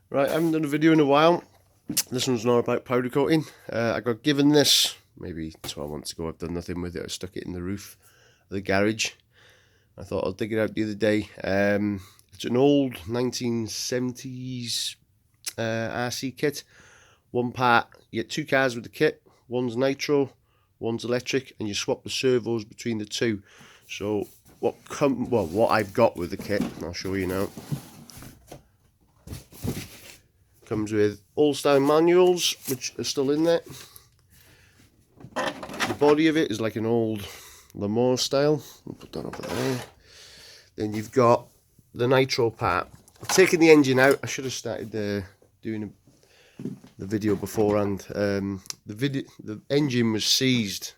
Right, I haven't done a video in a while. This one's not about powder coating. I got given this maybe 12 months ago. I've done nothing with it. I stuck it in the roof of the garage. I thought I'll dig it out the other day. It's an old 1970s RC kit. One part, you get two cars with the kit. One's nitro, one's electric, and you swap the servos between the two. So what I've got with the kit, I'll show you now. Comes with all-style manuals, which are still in there. The body of it is like an old Le Mans style. I'll put that over there. Then you've got the nitro part. I've taken the engine out. I should have started doing the video beforehand. The engine was seized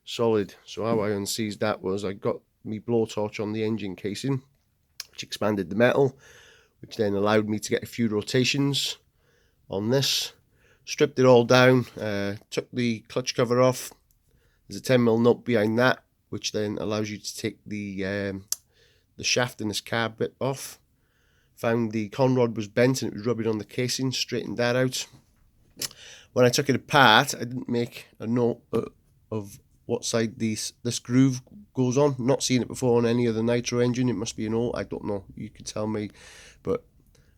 solid. So how I unseized that was I got my blowtorch on the engine casing, which expanded the metal, which then allowed me to get a few rotations on this. Stripped it all down, took the clutch cover off. There's a 10mm nut behind that, which then allows you to take the shaft in this carb bit off. Found the conrod was bent and it was rubbing on the casing, straightened that out. When I took it apart, I didn't make a note of what side this groove goes on. Not seen it before on any other nitro engine. It must be an old, I don't know, you could tell me, but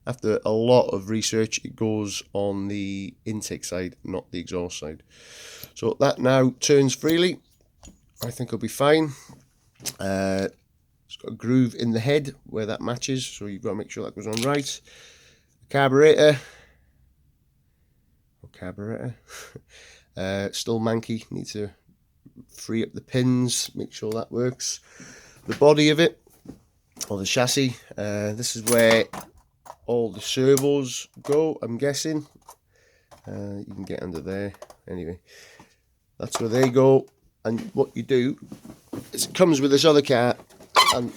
after a lot of research, it goes on the intake side, not the exhaust side. So that now turns freely. I think it'll be fine. It's got a groove in the head where that matches, so you've got to make sure that goes on right. Carburetor. Still manky, need to free up the pins, make sure that works. The body of it, or the chassis, this is where all the servos go, I'm guessing. You can get under there. Anyway, that's where they go. And what you do is it comes with this other car, and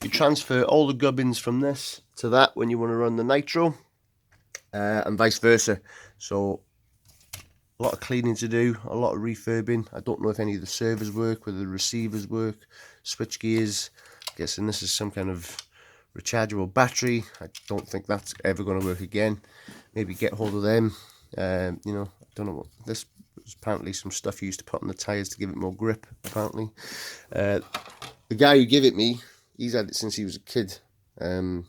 you transfer all the gubbins from this to that when you want to run the nitro, and vice versa. So a lot of cleaning to do, a lot of refurbing. I don't know if any of the servers work, whether the receivers work, switch gears. I'm guessing this is some kind of rechargeable battery. I don't think that's ever going to work again. Maybe get hold of them. You know, I don't know what this was. Apparently some stuff used to put on the tires to give it more grip, apparently. The guy who gave it me, he's had it since he was a kid. So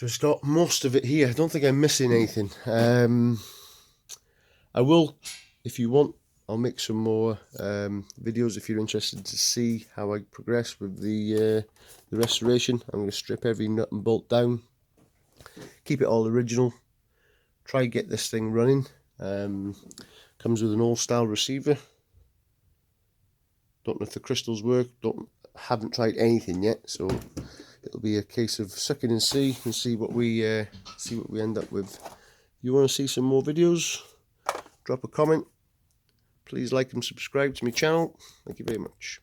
it's got most of it here. I don't think I'm missing anything. I will, if you want, I'll make some more videos if you're interested to see how I progress with the restoration. I'm going to strip every nut and bolt down, keep it all original, try and get this thing running. Comes with an all-style receiver. Don't know if the crystals work. Haven't tried anything yet, so it'll be a case of sucking and see what we end up with. If you want to see some more videos, drop a comment. Please like and subscribe to my channel. Thank you very much.